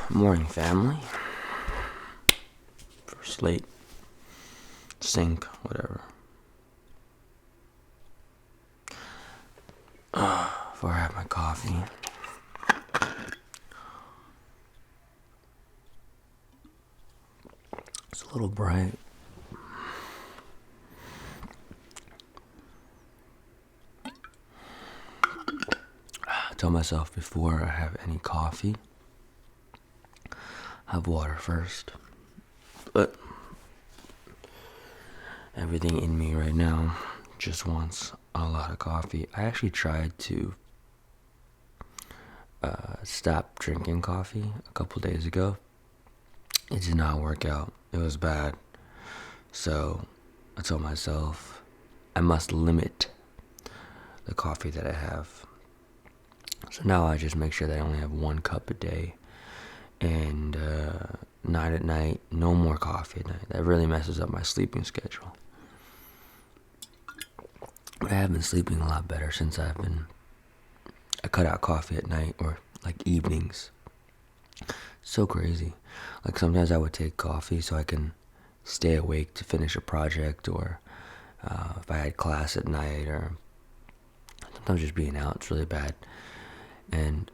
Morning, family. First late. Sink, whatever. Before I have my coffee. It's a little bright. I tell myself before I have any coffee, have water first. But everything in me right now just wants a lot of coffee. I actually tried to stop drinking coffee a couple days ago. It did not work out. It was bad. So I told myself I must limit the coffee that I have. So now I just make sure that I only have 1 cup a day. And night at night, no more coffee at night. That really messes up my sleeping schedule. But I have been sleeping a lot better since I cut out coffee at night or like evenings. So crazy. Like sometimes I would take coffee so I can stay awake to finish a project, or if I had class at night, or sometimes just being out, it's really bad. And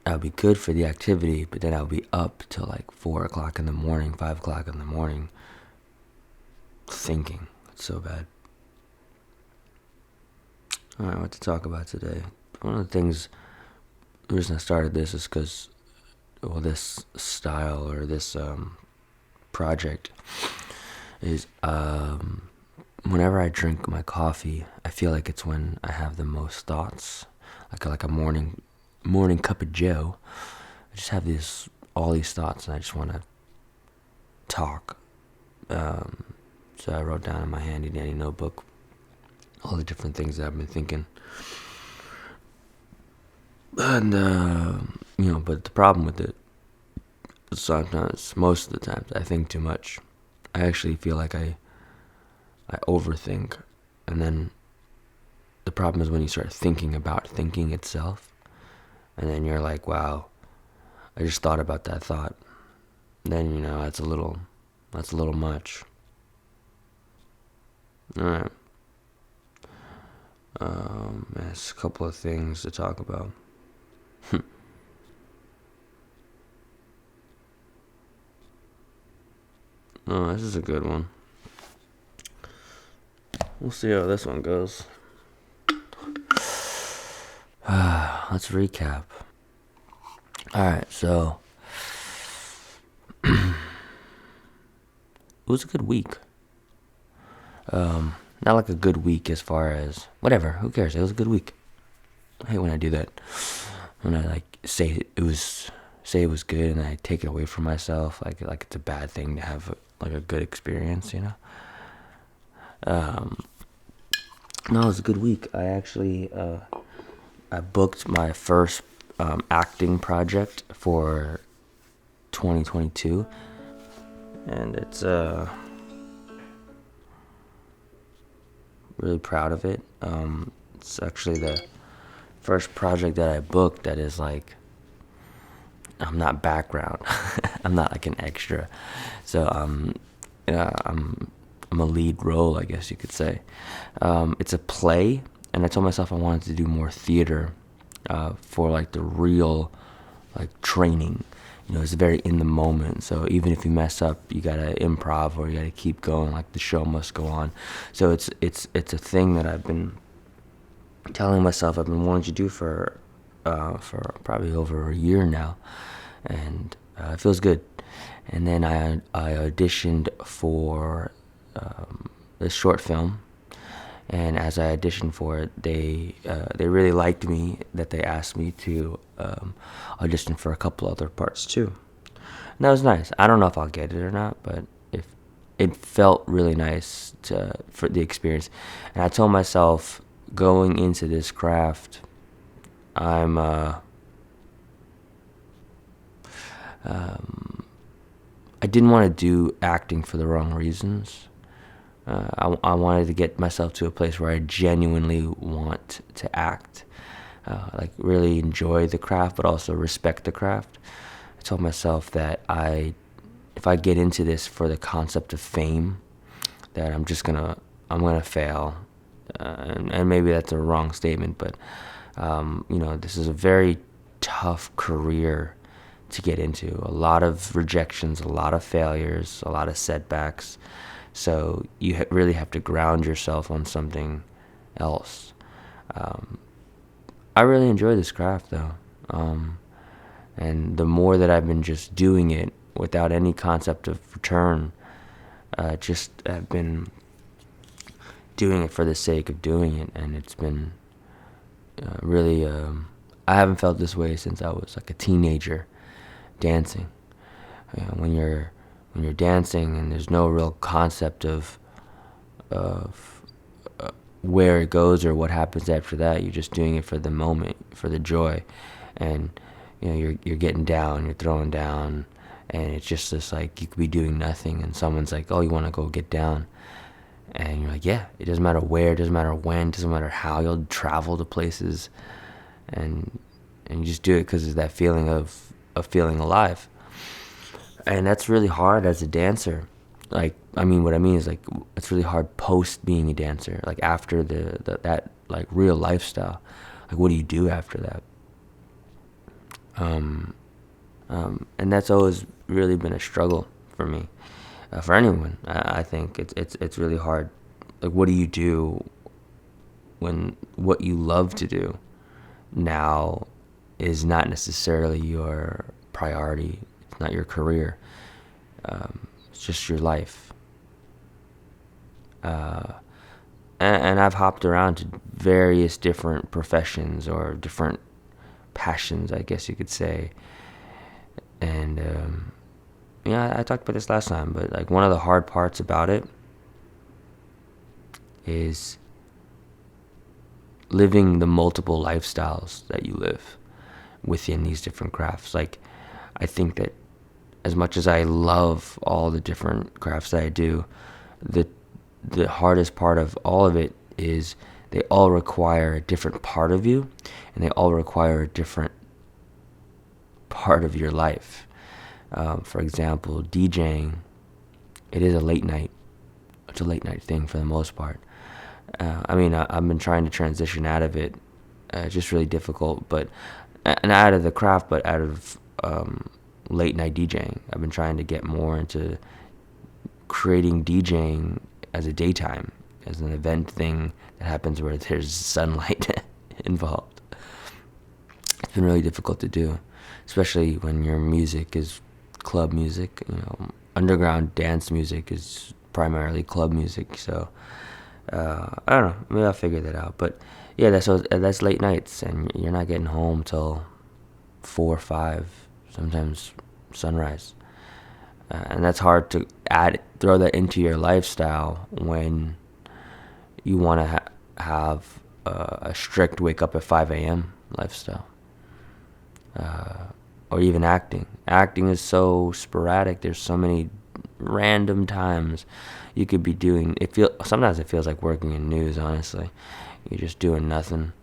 I would be good for the activity, but then I would be up till like 4 o'clock in the morning, 5 o'clock in the morning, thinking. It's so bad. Alright, what to talk about today? One of the things, the reason I started this is because, well, this style or this project is whenever I drink my coffee, I feel like it's when I have the most thoughts, like a morning cup of joe. I just have all these thoughts, and I just want to talk. So I wrote down in my handy dandy notebook all the different things that I've been thinking. And but the problem with it, sometimes, most of the times, I think too much. I actually feel like I overthink, and then the problem is when you start thinking about thinking itself, and then you're like, wow, I just thought about that thought. Then that's a little much. All right. There's a couple of things to talk about. Oh, this is a good one. We'll see how this one goes. Let's recap. Alright, so it was a good week. Not like a good week as far as whatever, who cares? It was a good week. I hate when I do that. When I say it was good and I take it away from myself, like it's a bad thing to have a good experience, No, it was a good week. I actually I booked my first acting project for 2022, and it's really proud of it. It's actually the first project that I booked that is like, I'm not background. I'm not like an extra. So I'm a lead role, I guess you could say. It's a play, and I told myself I wanted to do more theater for like the real training. It's very in the moment. So even if you mess up, you gotta improv, or you gotta keep going. Like the show must go on. So it's a thing that I've been telling myself I've been wanting to do for probably over a year now, and it feels good. And then I auditioned for this short film, and as I auditioned for it, they really liked me, that they asked me to audition for a couple other parts too. And that was nice. I don't know if I'll get it or not, but if it felt really nice for the experience. And I told myself, going into this craft, I didn't want to do acting for the wrong reasons. I wanted to get myself to a place where I genuinely want to act, really enjoy the craft, but also respect the craft. told myself that if I get into this for the concept of fame, that I'm gonna fail, and maybe that's a wrong statement, but this is a very tough career to get into. A lot of rejections, a lot of failures, a lot of setbacks. So you really have to ground yourself on something else. I really enjoy this craft though. And the more that I've been just doing it without any concept of return, just have been doing it for the sake of doing it, and it's been really. I haven't felt this way since I was like a teenager, dancing. When you're dancing and there's no real concept of where it goes or what happens after that, you're just doing it for the moment, for the joy, and you're getting down, you're throwing down, and it's just this like you could be doing nothing, and someone's like, "Oh, you want to go get down?" And you're like, "Yeah." It doesn't matter where, it doesn't matter when, it doesn't matter how. You'll travel to places, and you just do it because of that feeling of feeling alive, and that's really hard as a dancer. Like, what I mean is, like, it's really hard post being a dancer, like after that like real lifestyle. Like, what do you do after that? And that's always really been a struggle for me, for anyone. I think it's really hard. Like, what do you do when what you love to do now is not necessarily your priority? It's not your career. It's just your life. And I've hopped around to various different professions or different passions, I guess you could say. And I talked about this last time, but like one of the hard parts about it is living the multiple lifestyles that you live within these different crafts. Like, I think that as much as I love all the different crafts that I do, the hardest part of all of it is they all require a different part of you, and they all require a different part of your life. For example, DJing, it is a late night. It's a late night thing for the most part. I've been trying to transition out of it. It's just really difficult, but and out of the craft, but out of late night DJing. I've been trying to get more into creating DJing as a daytime, as an event thing that happens where there's sunlight involved. It's been really difficult to do, especially when your music is club music. Underground dance music is primarily club music. So I don't know. Maybe I'll figure that out. But yeah, that's late nights, and you're not getting home till 4 or 5, sometimes sunrise. And that's hard to throw that into your lifestyle when you want to have a strict wake up at 5 a.m. lifestyle. Or even acting. Acting is so sporadic. There's so many random times you could be doing. Sometimes it feels like working in news. Honestly, you're just doing nothing,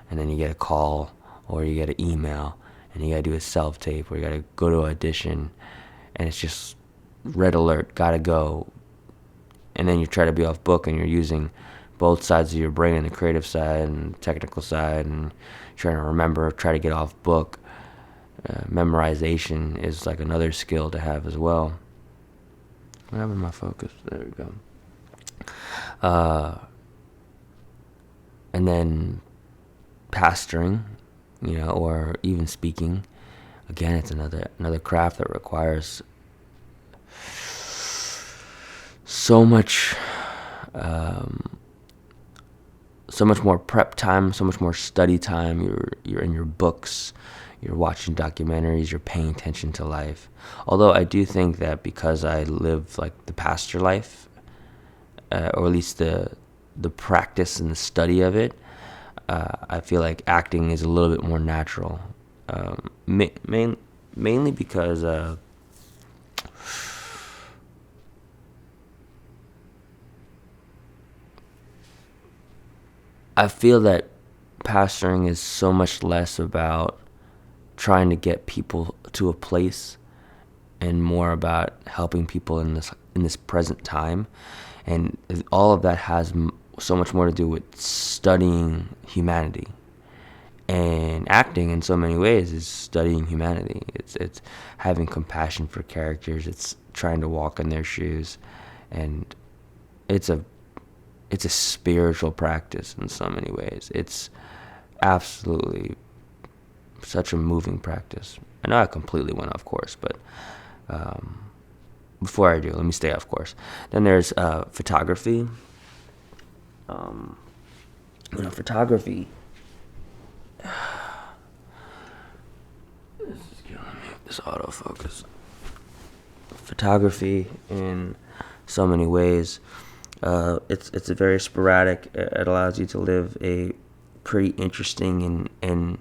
and then you get a call or you get an email, and you gotta do a self tape, or you gotta go to audition, and it's just red alert, gotta go. And then you try to be off book, and you're using both sides of your brain, the creative side and the technical side, and trying to try to get off book. Memorization is like another skill to have as well. What happened to my focus? There we go. And then pastoring, or even speaking. Again, it's another craft that requires so much more prep time, so much more study time. You're in your books, you're watching documentaries, you're paying attention to life. Although I do think that because I live like the pastor life, or at least the practice and the study of it, I feel like acting is a little bit more natural. Mainly because I feel that pastoring is so much less about trying to get people to a place, and more about helping people in this present time. And all of that has so much more to do with studying humanity. And acting, in so many ways, is studying humanity. It's having compassion for characters. It's trying to walk in their shoes, and it's a spiritual practice in so many ways. It's absolutely such a moving practice. I know I completely went off course, but before I do, let me stay off course. Then there's photography. Photography. This is killing me. This autofocus. Photography, in so many ways, it's a very sporadic. It allows you to live a pretty interesting and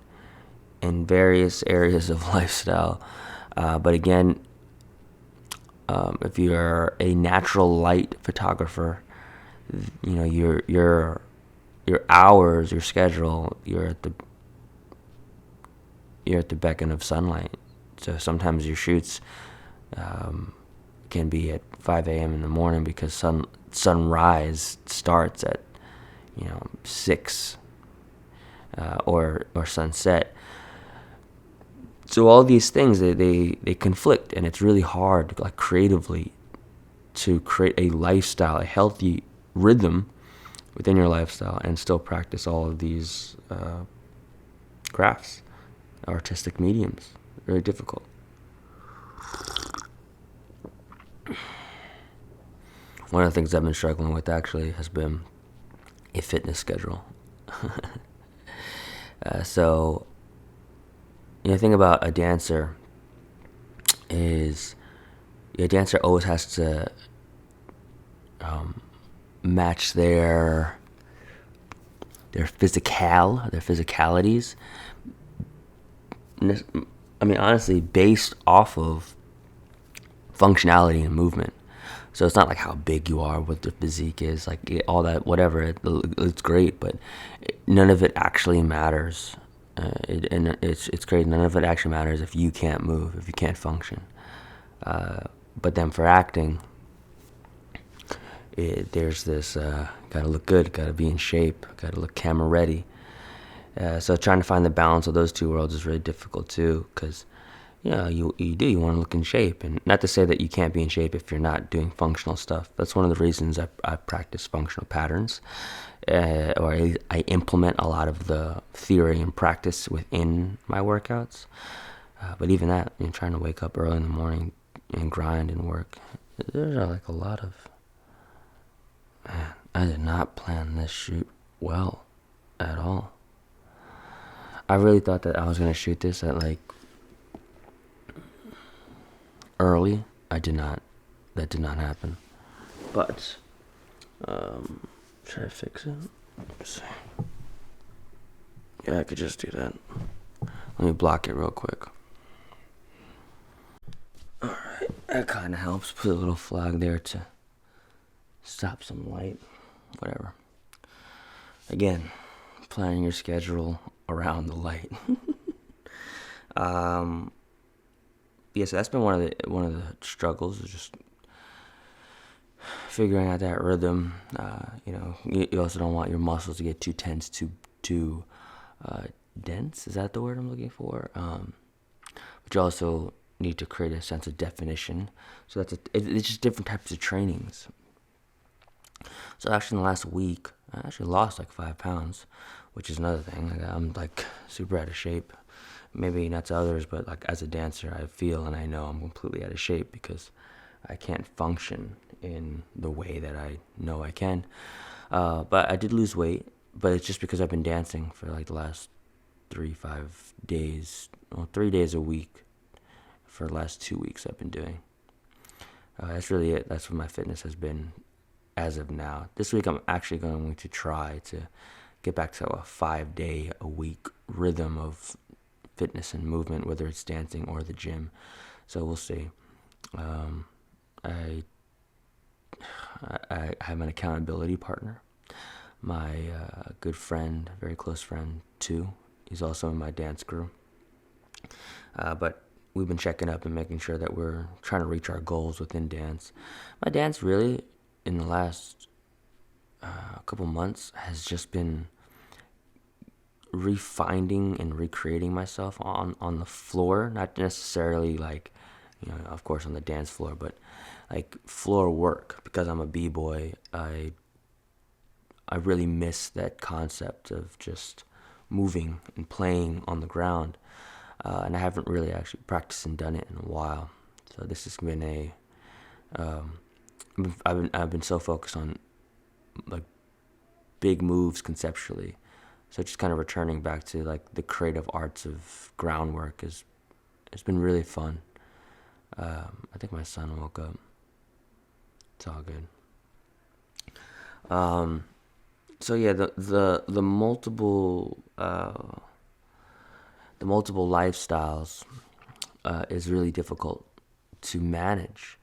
in various areas of lifestyle. But again, if you're a natural light photographer, your hours, your schedule, you're at the beckon of sunlight. So sometimes your shoots can be at 5 a.m. in the morning because sunrise starts at 6 or sunset. So all these things, they conflict, and it's really hard, like, creatively, to create a lifestyle, a healthy rhythm within your lifestyle, and still practice all of these crafts, artistic mediums. Very difficult. One of the things I've been struggling with, actually, has been a fitness schedule. So, the thing about a dancer is a dancer always has to match their physicalities. I mean, honestly, based off of functionality and movement. So it's not like how big you are, what the physique is, like all that, whatever. It's great, but none of it actually matters. And it's crazy. None of it actually matters if you can't move, if you can't function. But then for acting, there's this gotta look good, gotta be in shape, gotta look camera ready. So trying to find the balance of those two worlds is really difficult too, because you want to look in shape. And not to say that you can't be in shape if you're not doing functional stuff. That's one of the reasons I practice functional patterns, or I implement a lot of the theory and practice within my workouts. But even that, trying to wake up early in the morning and grind and work, there's like a lot of, man, I did not plan this shoot well at all. I really thought that I was going to shoot this at like early. That did not happen. But should I fix it? Let's see. Yeah, I could just do that. Let me block it real quick. Alright, that kind of helps. Put a little flag there to stop some light. Whatever. Again, planning your schedule around the light. Yeah, so that's been one of the struggles, is just figuring out that rhythm. You also don't want your muscles to get too tense, too dense. Is that the word I'm looking for? But you also need to create a sense of definition. So it's just different types of trainings. So actually, in the last week, I actually lost like 5 pounds, which is another thing. Like, I'm like super out of shape. Maybe not to others, but like as a dancer, I feel and I know I'm completely out of shape because I can't function in the way that I know I can. But I did lose weight, but it's just because I've been dancing for like the last 5 days, 3 days a week for the last 2 weeks I've been doing. That's really it. That's what my fitness has been as of now. This week I'm actually going to try to get back to a 5-day a week rhythm of fitness and movement, whether it's dancing or the gym. So we'll see. I have an accountability partner, my good friend, very close friend too. He's also in my dance crew. But we've been checking up and making sure that we're trying to reach our goals within dance. My dance really, in the last couple months, has just been refinding and recreating myself on the floor, not necessarily like, of course on the dance floor, but like floor work. Because I'm a b-boy, I really miss that concept of just moving and playing on the ground, and I haven't really actually practiced and done it in a while. So this has been I've been so focused on like big moves conceptually. So just kind of returning back to like the creative arts of groundwork it's been really fun. I think my son woke up. It's all good. So yeah, the multiple lifestyles is really difficult to manage,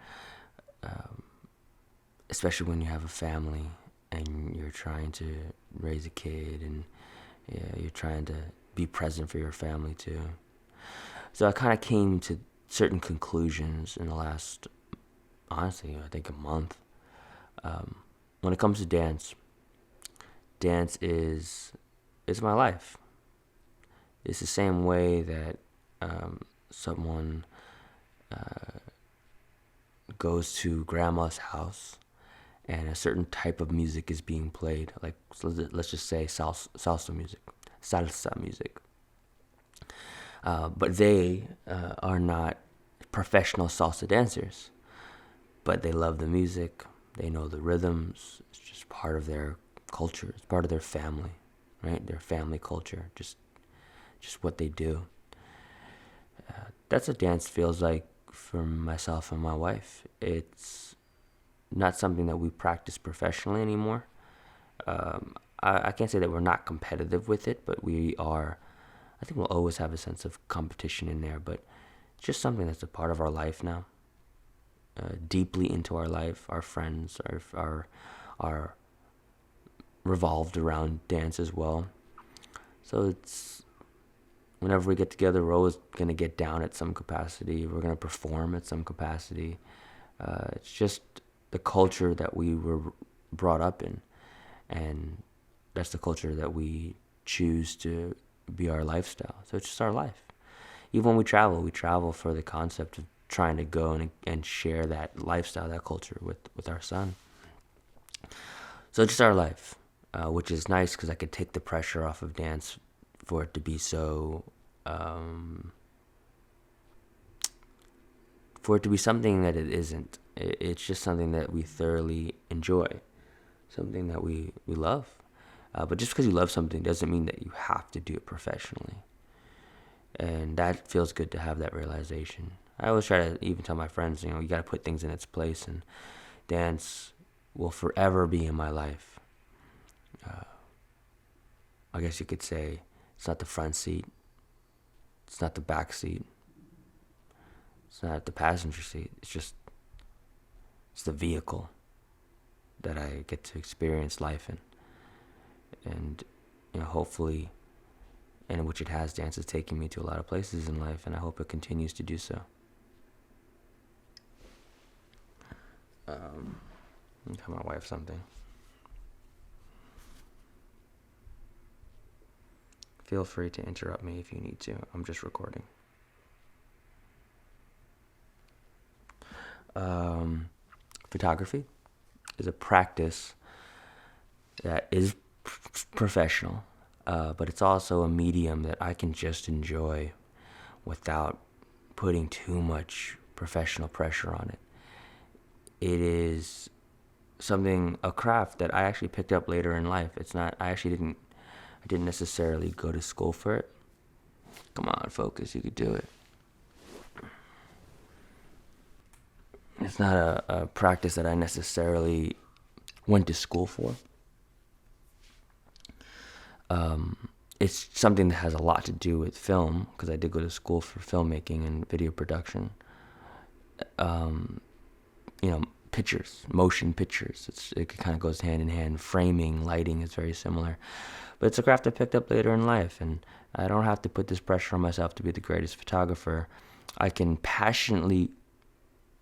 especially when you have a family and you're trying to raise a kid, and you're trying to be present for your family too. So I kind of came to certain conclusions in the last, honestly, I think a month. When it comes to dance is my life. It's the same way that someone goes to grandma's house and a certain type of music is being played, like, so let's just say salsa music. But they are not professional salsa dancers, but they love the music. They know the rhythms. It's just part of their culture. It's part of their family, right? Their family culture, just what they do. That's what dance feels like for myself and my wife. It's not something that we practice professionally anymore. I can't say that we're not competitive with it, but we are. I think we'll always have a sense of competition in there, but it's just something that's a part of our life now, deeply into our life. Our friends are revolved around dance as well. So it's, whenever we get together, we're always going to get down at some capacity. We're going to perform at some capacity. It's just the culture that we were brought up in, and that's the culture that we choose to be our lifestyle. So it's just our life. Even when we travel for the concept of trying to go and share that lifestyle, that culture with our son. So it's just our life, which is nice because I could take the pressure off of dance for it to be so, for it to be something that it isn't. It's just something that we thoroughly enjoy, something that we love. But just because you love something doesn't mean that you have to do it professionally. And that feels good to have that realization. I always try to even tell my friends, you got to put things in its place, and dance will forever be in my life. I guess you could say it's not the front seat, it's not the back seat, it's not the passenger seat. It's the vehicle that I get to experience life in. And hopefully, and which it has, dance is taking me to a lot of places in life, and I hope it continues to do so. Tell my wife something. Feel free to interrupt me if you need to. I'm just recording. Photography is a practice that is professional, but it's also a medium that I can just enjoy without putting too much professional pressure on it. It is a craft that I actually picked up later in life. I didn't necessarily go to school for it. Come on, focus, you could do it. It's not a practice that I necessarily went to school for. It's something that has a lot to do with film, because I did go to school for filmmaking and video production. pictures, motion pictures. It kind of goes hand in hand. Framing, lighting is very similar. But it's a craft I picked up later in life, and I don't have to put this pressure on myself to be the greatest photographer. I can passionately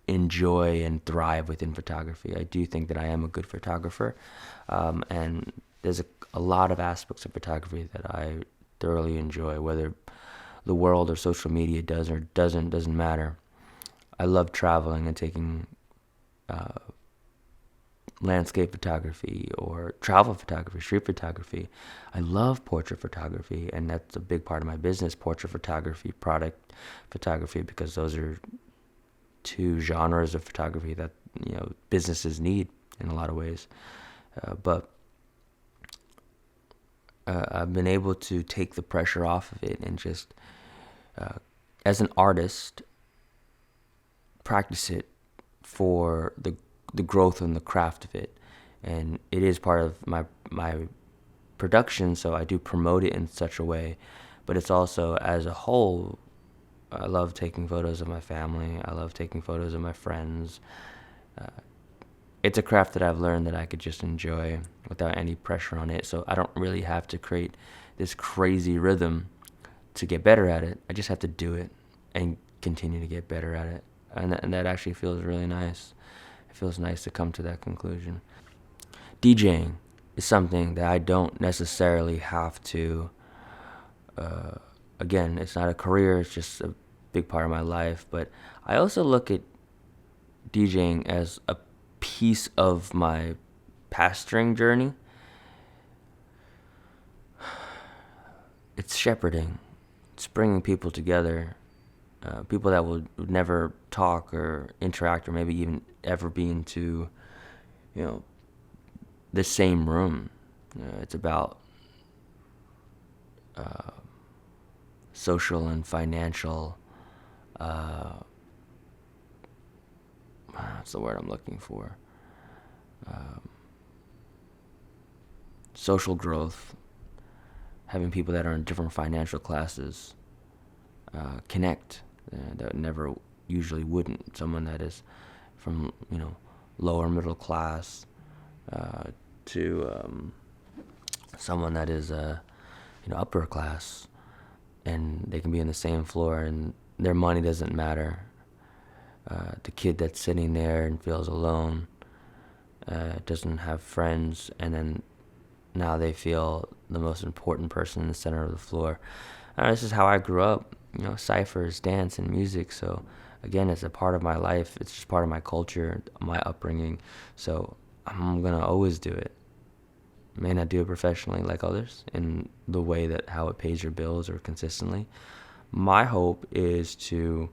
enjoy and thrive within photography. I do think that I am a good photographer, and there's a lot of aspects of photography that I thoroughly enjoy, whether the world or social media does or doesn't matter. I love traveling and taking landscape photography or travel photography, street photography. I love portrait photography, and that's a big part of my business, portrait photography, product photography, because those are two genres of photography that, businesses need in a lot of ways. But I've been able to take the pressure off of it and just, as an artist, practice it for the growth and the craft of it. And it is part of my production, so I do promote it in such a way. But it's also, as a whole, I love taking photos of my family. I love taking photos of my friends. It's a craft that I've learned that I could just enjoy without any pressure on it. So I don't really have to create this crazy rhythm to get better at it. I just have to do it and continue to get better at it. And that actually feels really nice. It feels nice to come to that conclusion. DJing is something that I don't necessarily have to, again, it's not a career, it's just a big part of my life. But I also look at DJing as a piece of my pastoring journey. It's shepherding. It's bringing people together, people that would never talk or interact or maybe even ever be into, the same room. It's about social and financial, that's the word I'm looking for, social growth, having people that are in different financial classes connect, that never usually wouldn't. Someone that is from, lower middle class to someone that is upper class, and they can be in the same floor and their money doesn't matter. The kid that's sitting there and feels alone, doesn't have friends, and then now they feel the most important person in the center of the floor. This is how I grew up, ciphers, dance, and music. So again, it's a part of my life. It's just part of my culture, my upbringing. So I'm gonna always do it. May not do it professionally like others in the way that how it pays your bills or consistently. My hope is to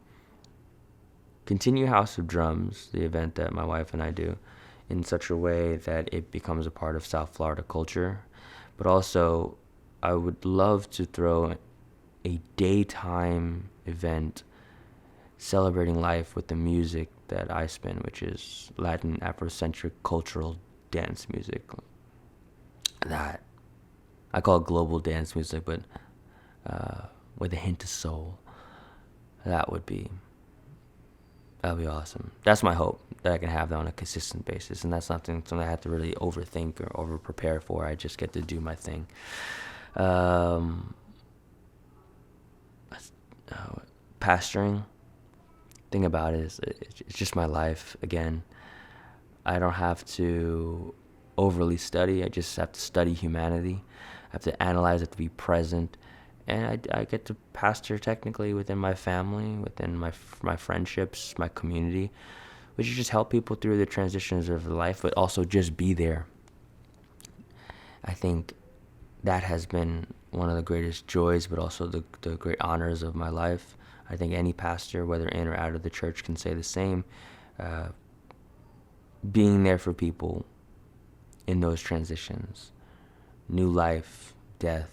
continue House of Drums, the event that my wife and I do, in such a way that it becomes a part of South Florida culture. But also, I would love to throw a daytime event celebrating life with the music that I spin, which is Latin Afrocentric cultural dance music. That I call it global dance music, but with a hint of soul. That'd be awesome. That's my hope, that I can have that on a consistent basis, and that's not something I have to really overthink or over prepare for. I just get to do my thing. Pastoring, thing about it is it's just my life. Again, I don't have to overly study. I just have to study humanity. I have to analyze it, to be present, and I get to pastor technically within my family, within my friendships, my community, which is just help people through the transitions of life, but also just be there. I think that has been one of the greatest joys, but also the great honors of my life. I think any pastor, whether in or out of the church, can say the same. Being there for people in those transitions, new life, death,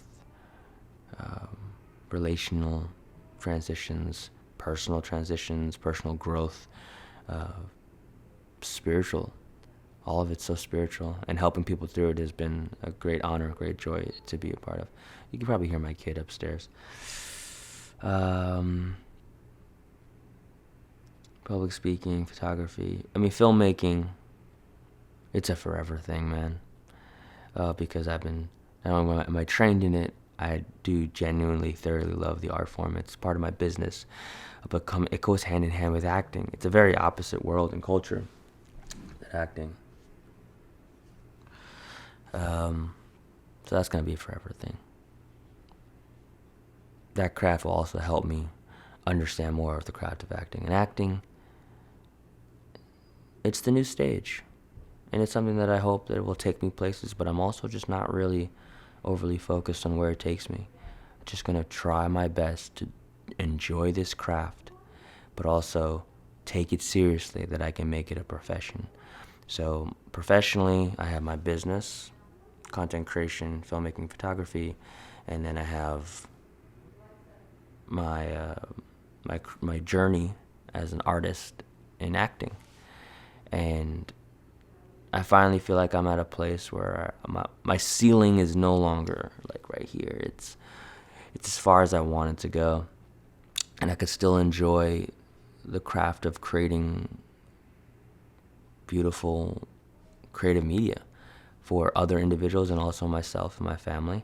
relational transitions, personal transitions, personal growth, spiritual. All of it's so spiritual, and helping people through it has been a great honor, a great joy to be a part of. You can probably hear my kid upstairs. Public speaking, photography. Filmmaking It's a forever thing, man. Because I've been, not only am I trained in it, I do genuinely, thoroughly love the art form. It's part of my business, but it goes hand in hand with acting. It's a very opposite world and culture, that acting. So that's gonna be a forever thing. That craft will also help me understand more of the craft of acting. And acting, it's the new stage. And it's something that I hope that it will take me places, but I'm also just not really overly focused on where it takes me. I'm just gonna try my best to enjoy this craft, but also take it seriously, that I can make it a profession. So professionally, I have my business, content creation, filmmaking, photography, and then I have my journey as an artist in acting. And I finally feel like I'm at a place where my ceiling is no longer like right here. It's as far as I want it to go, and I could still enjoy the craft of creating beautiful creative media for other individuals and also myself and my family,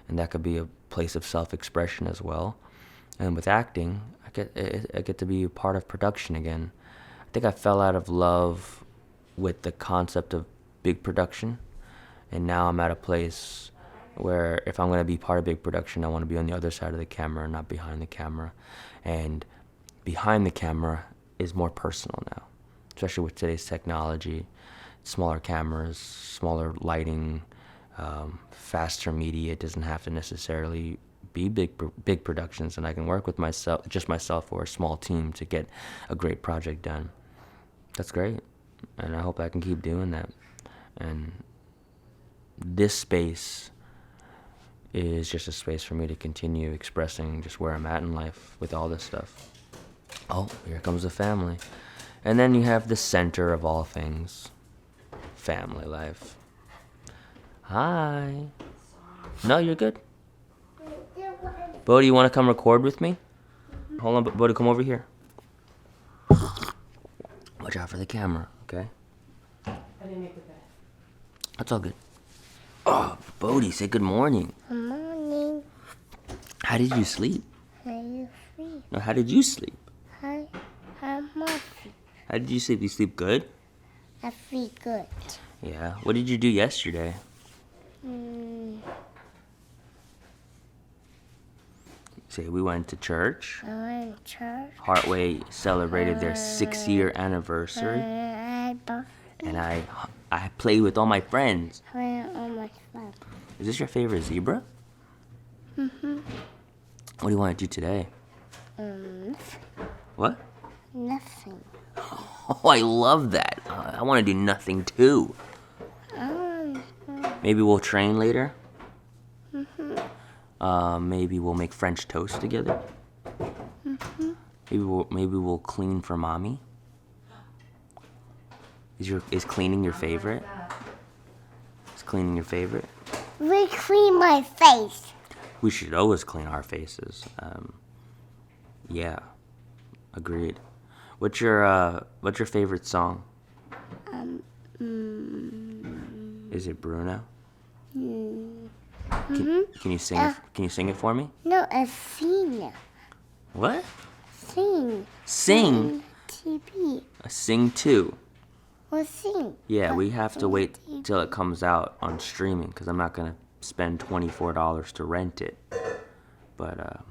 and that could be a place of self-expression as well. And with acting, I get to be a part of production again. I think I fell out of love with the concept of big production, and now I'm at a place where if I'm going to be part of big production, I want to be on the other side of the camera, not behind the camera. And behind the camera is more personal now, especially with today's technology. Smaller cameras, smaller lighting, faster media. It doesn't have to necessarily be big productions, and I can work with myself or a small team to get a great project done. That's great, and I hope I can keep doing that. And this space is just a space for me to continue expressing just where I'm at in life with all this stuff. Oh, here comes the family. And then you have the center of all things, family life. Hi. No, you're good. Bodhi, you want to come record with me? Hold on, Bodhi, come over here. Watch out for the camera, okay? I didn't make the bed. That's all good. Oh, Bodhi, say good morning. Good morning. How did you sleep? How you sleep? No, how did you sleep? I'm happy. How did you sleep? You sleep good? I feel good. Yeah. What did you do yesterday? Say, we went to church. I went to church. Heartway celebrated their 6-year anniversary. And I played with all my friends. I went on my phone. Is this your favorite zebra? Mm-hmm. What do you want to do today? What? Nothing. Oh, I love that. I want to do nothing too. Maybe we'll train later. Maybe we'll make French toast together. Maybe we'll clean for mommy. Is cleaning your favorite? Is cleaning your favorite? We clean my face. We should always clean our faces. Yeah, agreed. What's your favorite song? Is it Bruno? Can you sing it? Can you sing it for me? No, a sing. What? Sing. Sing? TV. Sing too. Well, sing. Yeah, we have to wait till it comes out on streaming because I'm not gonna spend $24 to rent it. But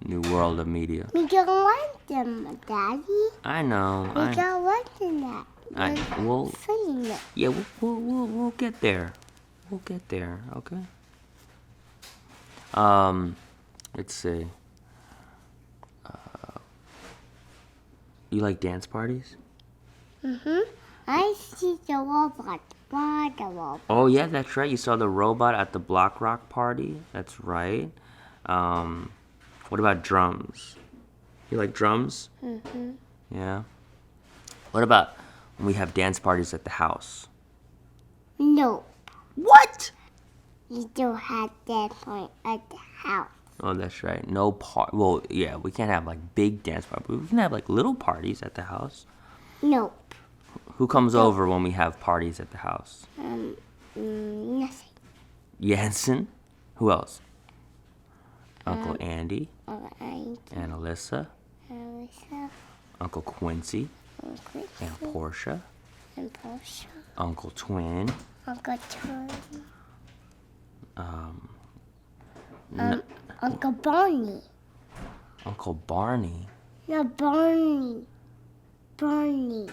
new world of media. We don't want them, Daddy. I know. We don't want them that. We'll Sing. Yeah, we'll get there. We'll get there. Okay. Let's see. You like dance parties? I see the robot. The robot. Oh yeah, that's right. You saw the robot at the Block Rock party. That's right. What about drums? You like drums? Yeah. What about when we have dance parties at the house? No. What? We don't have that point at the house. Oh, that's right. No Well, yeah, we can't have like big dance parties. We can have like little parties at the house. Nope. Who comes over when we have parties at the house? Nothing. Jensen. Who else? Uncle Andy. Alright. And Alyssa. Elisa. Uncle Quincy. Uncle And Portia. and Portia. Uncle Twin. Uncle Tom. Uncle Barney. Uncle Barney. No, Barney. Barney.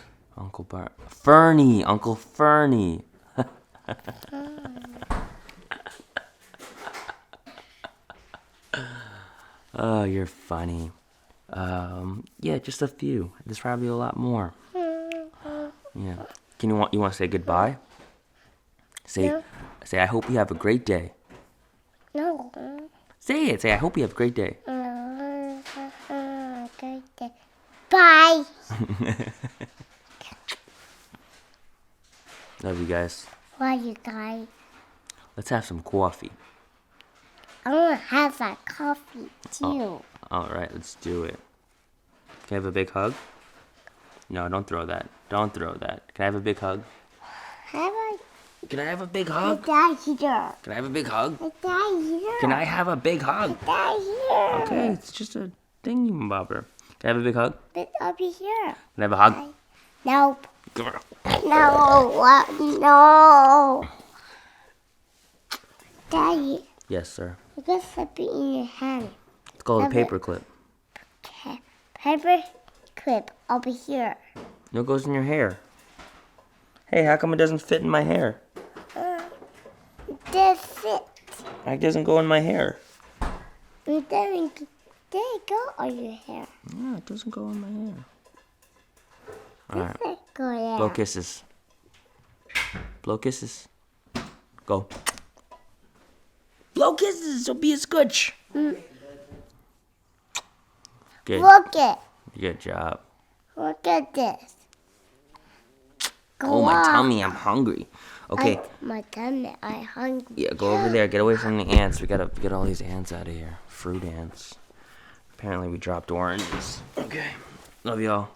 Fernie. Uncle Fernie. Oh, you're funny. Yeah, just a few. There's probably a lot more. Yeah. You want to say goodbye? Say I hope you have a great day. No. Say it. Say I hope you have a great day. Good day. Bye. Love you guys. Bye, you guys. Let's have some coffee. I want to have that coffee too. All right, let's do it. Can I have a big hug? No, don't throw that. Don't throw that. Can I have a big hug? Can I have a big hug? Dad here. Can I have a big hug? Dad here. Can I have a big hug? Dad here. Okay, it's just a thingy-bobber. Can I have a big hug? But I'll be here. Can I have a hug? Nope. Come on. No. No. Daddy, Yes, sir. you got something in your hand. It's called a Have it. paper clip. Okay. Paper clip over here. No, it goes in your hair. Hey, how come it doesn't fit in my hair? That's it. It doesn't go in my hair. And then there you go on your hair. Yeah, it doesn't go in my hair. All right. There go there. Blow kisses. Blow kisses. Go. Blow kisses. So be a scooch. Good. Look it. Good job. Look at this. Go Oh, my on. tummy. I'm hungry. Okay. My tummy. I'm hungry. Yeah, go over there. Get away from the ants. We gotta get all these ants out of here. Fruit ants. Apparently we dropped oranges. Okay. Love y'all.